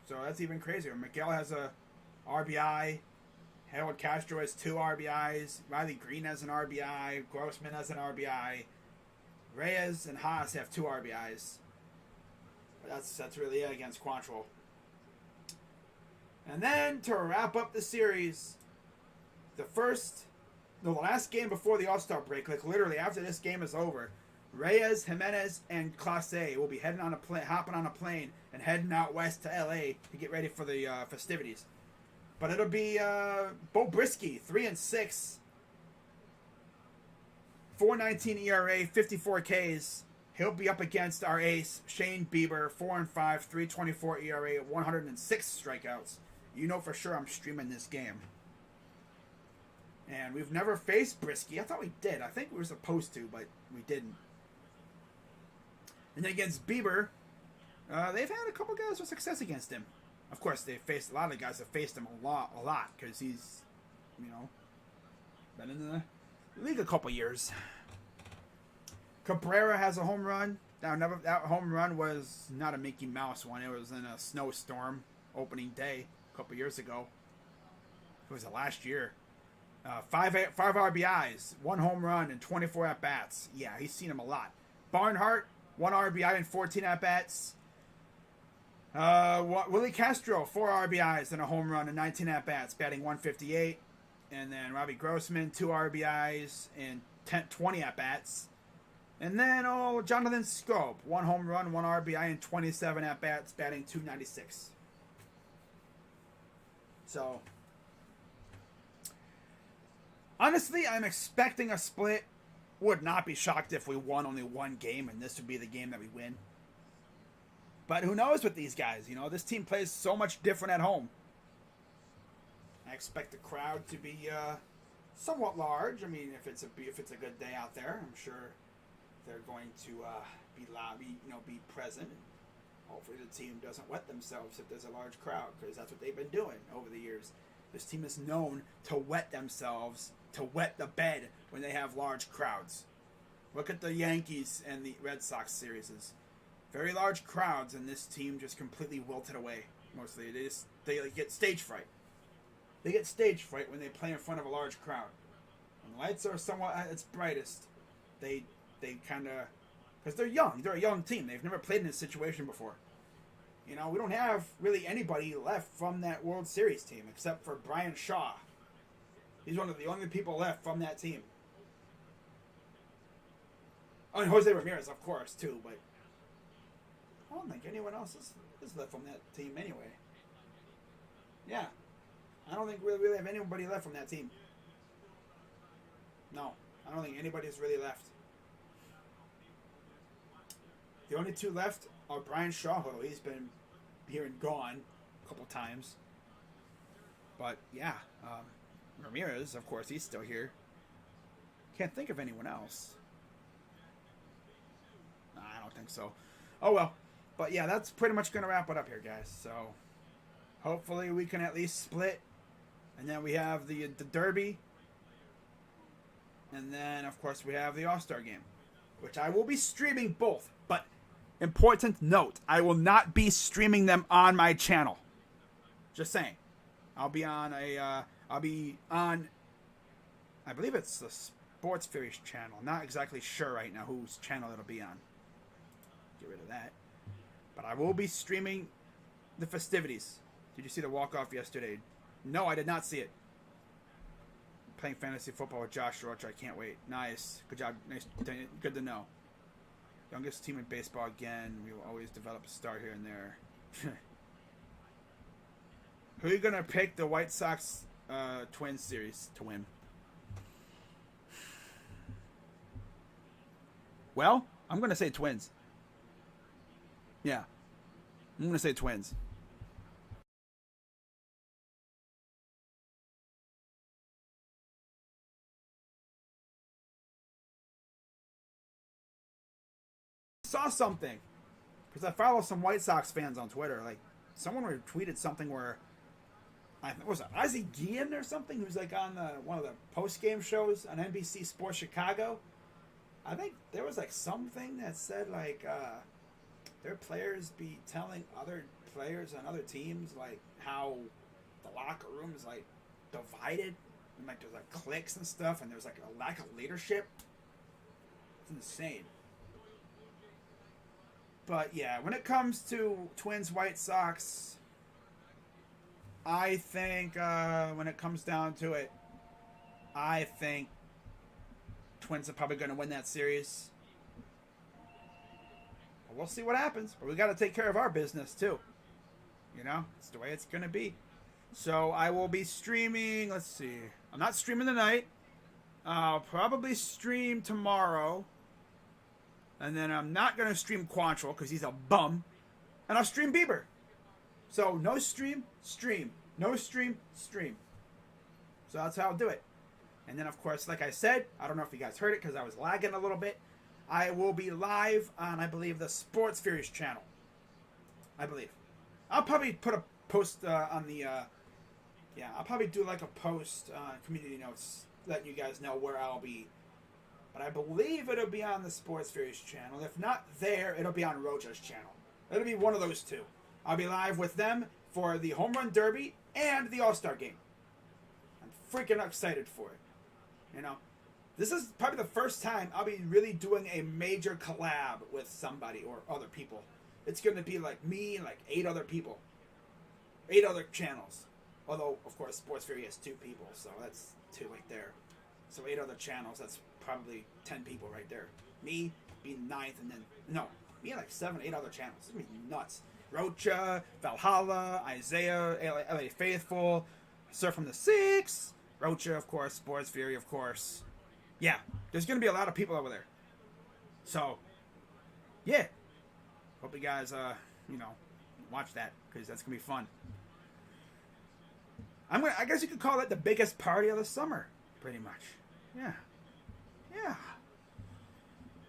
So that's even crazier. Miguel has a RBI. Harold Castro has 2 RBIs. Riley Green has an RBI. Grossman has an RBI. Reyes and Haas have 2 RBIs. But that's really it against Quantrill. And then to wrap up the series, the last game before the All-Star break, like literally after this game is over, Reyes, Jimenez, and Clase will be hopping on a plane and heading out west to LA to get ready for the festivities. But it'll be Bo Brisky, 3-6, 4.19 ERA, 54 Ks. He'll be up against our ace, Shane Bieber, 4-5, 3.24 ERA, 106 strikeouts. You know for sure I'm streaming this game. And we've never faced Brisky. I thought we did. I think we were supposed to, but we didn't. And then against Bieber, they've had a couple guys with success against him. Of course, a lot of the guys have faced him a lot, because he's, been in the league a couple years. Cabrera has a home run. That home run was not a Mickey Mouse one. It was in a snowstorm opening day a couple years ago. It was the last year. 5 RBIs, 1 home run, and 24 at-bats. Yeah, he's seen him a lot. Barnhart, 1 RBI and 14 at-bats. Willie Castro, 4 RBIs and a home run and 19 at-bats, batting 158. And then Robbie Grossman, 2 RBIs and 20 at-bats. And then Jonathan Scope, 1 home run, 1 RBI, and 27 at-bats, batting 296. So, honestly, I'm expecting a split. Would not be shocked if we won only 1 game and this would be the game that we win. But who knows with these guys? This team plays so much different at home. I expect the crowd to be somewhat large. I mean, if it's a good day out there, I'm sure they're going to be loud, be present. And hopefully the team doesn't wet themselves if there's a large crowd, because that's what they've been doing over the years. This team is known to wet themselves, to wet the bed when they have large crowds. Look at the Yankees and the Red Sox series. Very large crowds, and this team just completely wilted away. Mostly, they like, get stage fright. They get stage fright when they play in front of a large crowd. When the lights are somewhat at its brightest, they kind of, because they're young. They're a young team. They've never played in this situation before. You know, we don't have really anybody left from that World Series team except for Brian Shaw. He's one of the only people left from that team. Oh, and Jose Ramirez, of course, too, but I don't think anyone else is left from that team anyway. Yeah. I don't think we really have anybody left from that team. No. I don't think anybody's really left. The only two left are Brian Shaw, who he's been here and gone a couple times. But, yeah. Ramirez, of course, he's still here. Can't think of anyone else. I don't think so. Oh, well. But, yeah, that's pretty much going to wrap it up here, guys. So, hopefully we can at least split. And then we have the Derby. And then, of course, we have the All-Star Game, which I will be streaming both. But, important note, I will not be streaming them on my channel. Just saying. I'll be on, I believe it's the Sports Furious channel. Not exactly sure right now whose channel it'll be on. Get rid of that. But I will be streaming the festivities. Did you see the walk-off yesterday? No, I did not see it. Playing fantasy football with Josh Roach. I can't wait. Nice. Good job. Nice. Good to know. Youngest team in baseball again. We will always develop a star here and there. Who are you going to pick the White Sox Twins series to win? Well, I'm going to say Twins. Yeah. I'm going to say Twins. Saw something because I follow some White Sox fans on Twitter. Like, someone retweeted something where was it Ozzie Guillen or something, who's like on one of the post game shows on NBC Sports Chicago. I think there was like something that said like their players be telling other players on other teams like how the locker room is like divided and like there's like cliques and stuff and there's like a lack of leadership. It's insane. But yeah, when it comes to Twins White Sox, I think when it comes down to it, I think Twins are probably going to win that series. But we'll see what happens. But we got to take care of our business too. You know, it's the way it's going to be. So I will be streaming. Let's see. I'm not streaming tonight. I'll probably stream tomorrow. And then I'm not going to stream Quantrill because he's a bum. And I'll stream Bieber. So no stream, stream. No stream, stream. So that's how I'll do it. And then, of course, like I said, I don't know if you guys heard it because I was lagging a little bit. I will be live on, I believe, the Sports Furious channel. I believe. I'll probably put a post on the... I'll probably do like a post community notes letting you guys know where I'll be. But I believe it'll be on the Sports Furious channel. If not there, it'll be on Roja's channel. It'll be one of those two. I'll be live with them for the Home Run Derby and the All-Star Game. I'm freaking excited for it. You know, this is probably the first time I'll be really doing a major collab with somebody or other people. It's going to be like me and like 8 other people. 8 other channels. Although, of course, Sports Fury has 2 people, so that's 2 right there. So 8 other channels, that's probably 10 people right there. Me being 9th, and then, no, me and like 7, 8 other channels. It's going to be nuts. Rocha, Valhalla, Isaiah, LA Faithful, Surf from the 6, Rocha, of course, Sports Fury, of course. Yeah, there's going to be a lot of people over there. So, yeah. Hope you guys, watch that, because that's going to be fun. I guess you could call it the biggest party of the summer, pretty much. Yeah. Yeah.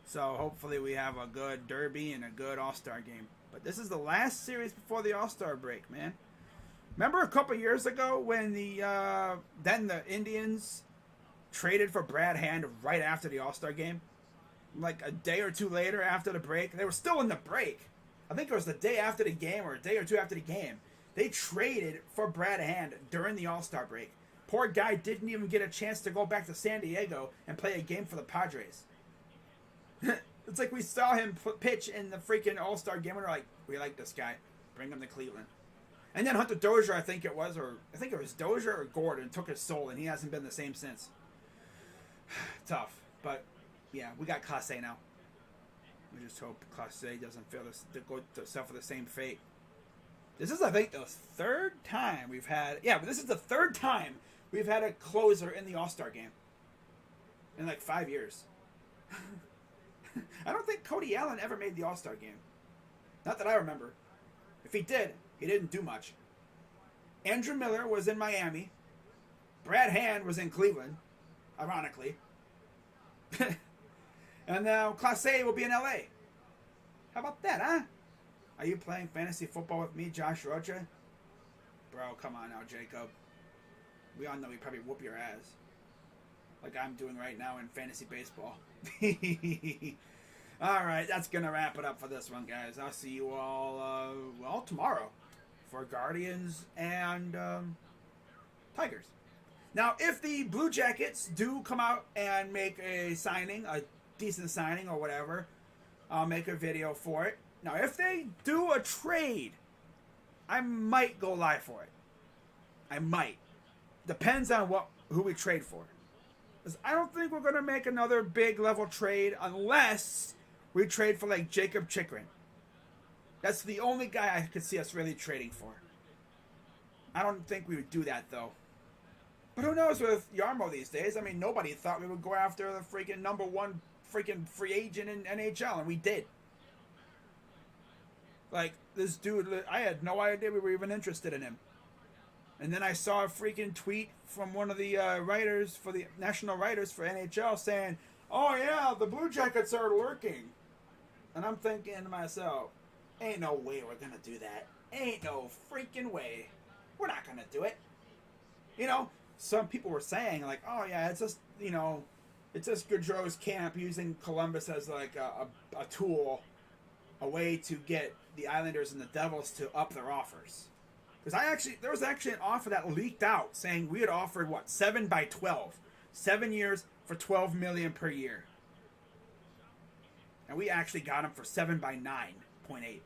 So hopefully we have a good derby and a good All-Star game. But this is the last series before the All-Star break, man. Remember a couple years ago when the Indians traded for Brad Hand right after the All-Star game? Like a day or 2 later after the break. They were still in the break. I think it was the day after the game or a day or 2 after the game. They traded for Brad Hand during the All-Star break. Poor guy didn't even get a chance to go back to San Diego and play a game for the Padres. It's like we saw him pitch in the freaking All-Star game and we're like, we like this guy. Bring him to Cleveland. And then Hunter Dozier, I think it was Dozier or Gordon, took his soul, and he hasn't been the same since. Tough. But, yeah, we got Clase now. We just hope Clase doesn't suffer the same fate. This is, I think, the third time we've had... Yeah, but this is the third time we've had a closer in the All-Star game. In, like, 5 years. I don't think Cody Allen ever made the All-Star game. Not that I remember. If he did, he didn't do much. Andrew Miller was in Miami. Brad Hand was in Cleveland, ironically. And now Clase will be in LA. How about that, huh? Are you playing fantasy football with me, Josh Rocha? Bro, come on now, Jacob. We all know we probably whoop your ass. Like I'm doing right now in fantasy baseball. Alright, that's going to wrap it up for this one, guys. I'll see you all, tomorrow for Guardians and Tigers. Now, if the Blue Jackets do come out and make a signing, a decent signing or whatever, I'll make a video for it. Now, if they do a trade, I might go live for it. I might. Depends on who we trade for. Because I don't think we're going to make another big level trade unless we trade for like Jacob Chikrin. That's the only guy I could see us really trading for. I don't think we would do that though. But who knows with Yarmo these days? I mean, nobody thought we would go after the freaking number one freaking free agent in NHL, and we did. Like, this dude, I had no idea we were even interested in him. And then I saw a freaking tweet from one of the writers for the national writers for NHL saying, "Oh yeah, the Blue Jackets are lurking." And I'm thinking to myself, ain't no way we're going to do that. Ain't no freaking way. We're not going to do it. You know, some people were saying like, "Oh yeah, it's just, you know, it's just Gaudreau's camp using Columbus as like a tool, a way to get the Islanders and the Devils to up their offers." Because there was actually an offer that leaked out saying we had offered, 7 by 12. 7 years for $12 million per year. And we actually got him for 7 by 9.8.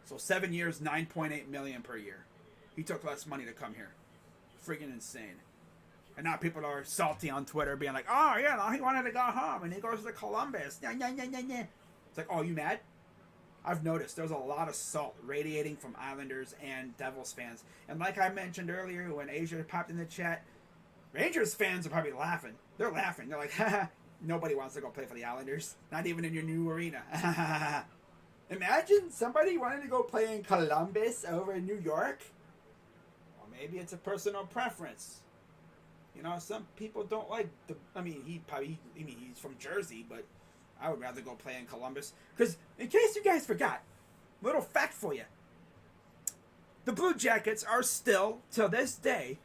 So 7 years, $9.8 million per year. He took less money to come here. Freaking insane. And now people are salty on Twitter being like, "Oh yeah, no, he wanted to go home and he goes to Columbus." It's like, oh, you mad? I've noticed there's a lot of salt radiating from Islanders and Devils fans. And like I mentioned earlier when Asia popped in the chat, Rangers fans are probably laughing. They're laughing. They're like, haha, nobody wants to go play for the Islanders. Not even in your new arena. Imagine somebody wanting to go play in Columbus over in New York. Or maybe it's a personal preference. You know, some people don't like he's from Jersey, but I would rather go play in Columbus. Because, in case you guys forgot, little fact for you. The Blue Jackets are still, till this day,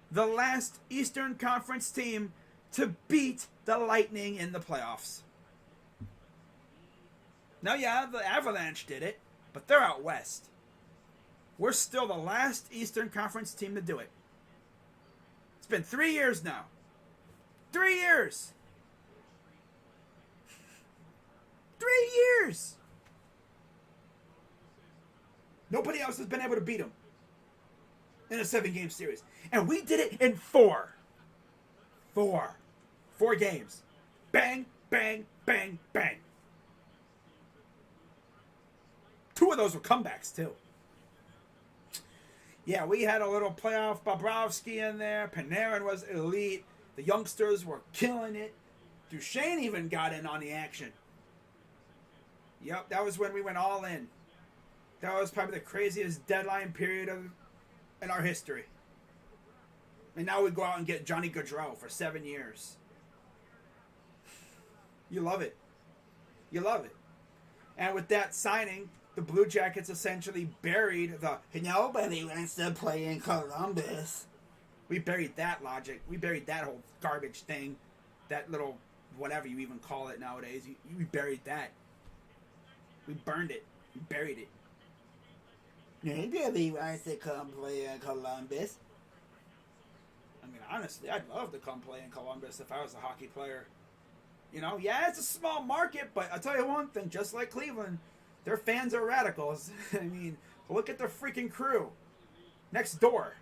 the last Eastern Conference team to beat the Lightning in the playoffs. Now, yeah, the Avalanche did it, but they're out west. We're still the last Eastern Conference team to do it. It's been 3 years now. 3 years! 3 years! Nobody else has been able to beat them in a 7-game series. And we did it in 4. 4 games. Bang, bang, bang, bang. 2 of those were comebacks, too. Yeah, we had a little playoff Bobrovsky in there. Panarin was elite. The youngsters were killing it. Duchesne even got in on the action. Yep, that was when we went all in. That was probably the craziest deadline period in our history. And now we go out and get Johnny Gaudreau for 7 years. You love it. You love it. And with that signing, the Blue Jackets essentially buried the "nobody wants to play in Columbus." We buried that logic. We buried that whole garbage thing. That little, whatever you even call it nowadays. We buried that. We burned it. We buried it. Maybe he wants to come play in Columbus. I mean, honestly, I'd love to come play in Columbus if I was a hockey player. You know, yeah, it's a small market, but I'll tell you one thing, just like Cleveland, their fans are radicals. I mean, look at the freaking Crew. Next door.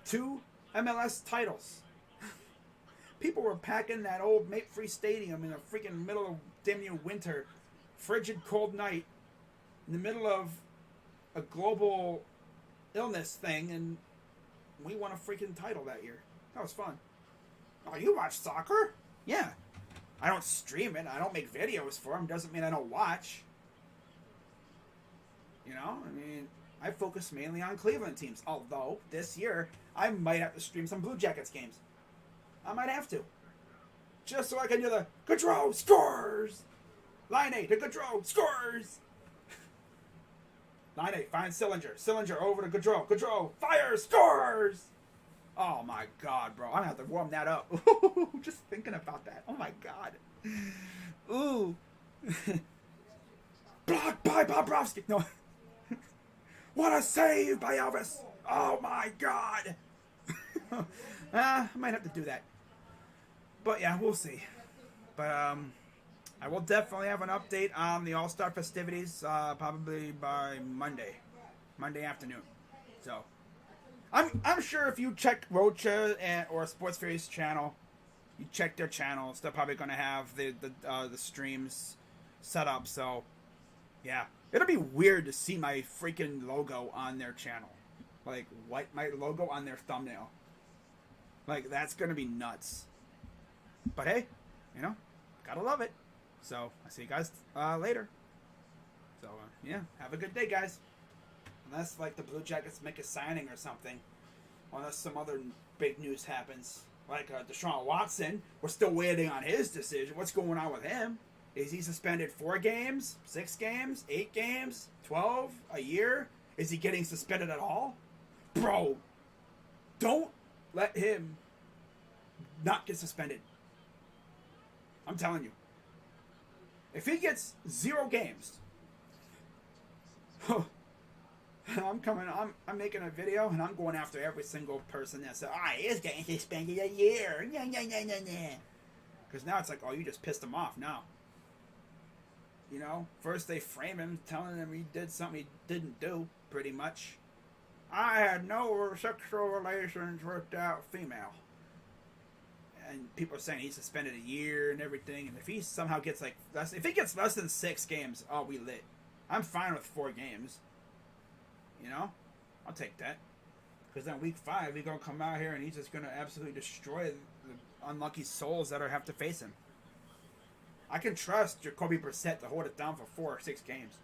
2 MLS titles. People were packing that old Mate-Free Stadium in the freaking middle of damn near winter. Frigid cold night. In the middle of a global illness thing, and we won a freaking title that year. That was fun. Oh, you watch soccer? Yeah. I don't stream it. I don't make videos for them. Doesn't mean I don't watch. You know? I mean, I focus mainly on Cleveland teams. Although, this year, I might have to stream some Blue Jackets games. I might have to. Just so I can do the Gaudreau scores! Line 8 to Gaudreau scores! Line 8 finds Sillinger. Sillinger over to Gaudreau. Gaudreau fire scores! Oh my god, bro. I'm gonna have to warm that up. Just thinking about that. Oh my god. Ooh. Blocked by Bobrovsky. No. What a save by Elvis. Oh my god. I might have to do that. But yeah, we'll see. But I will definitely have an update on the All-Star festivities probably by Monday afternoon. So I'm sure if you check Rocha or Sports Fairies channel, you check their channels, they're probably going to have the streams set up. So yeah, it'll be weird to see my freaking logo on their channel, like my logo on their thumbnail. Like that's going to be nuts. But hey, you know, gotta love it. So, I'll see you guys later. So, yeah, have a good day, guys. Unless, like, the Blue Jackets make a signing or something. Unless some other big news happens. Like Deshaun Watson. We're still waiting on his decision. What's going on with him? Is he suspended 4 games? 6 games? 8 games? 12? A year? Is he getting suspended at all? Bro, don't let him not get suspended. I'm telling you. If he gets 0 games, I'm making a video and I'm going after every single person that said, he's getting suspended a year. Because now it's like, oh, you just pissed him off now. You know, first they frame him, telling him he did something he didn't do, pretty much. I had no sexual relations with that female. And people are saying he's suspended a year and everything. And if he somehow gets if he gets less than 6 games, oh, we lit. I'm fine with 4 games. You know, I'll take that. Because then week 5, he's gonna come out here and he's just gonna absolutely destroy the unlucky souls that have to face him. I can trust Jacoby Brissett to hold it down for 4 or 6 games.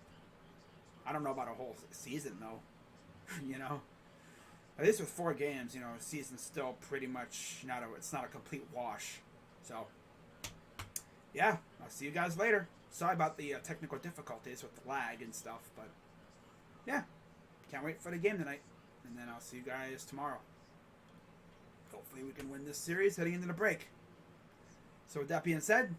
I don't know about a whole season though. You know. At least with 4 games, you know, the season's still pretty much it's not a complete wash. So, yeah, I'll see you guys later. Sorry about the technical difficulties with the lag and stuff, but yeah, can't wait for the game tonight. And then I'll see you guys tomorrow. Hopefully we can win this series heading into the break. So with that being said,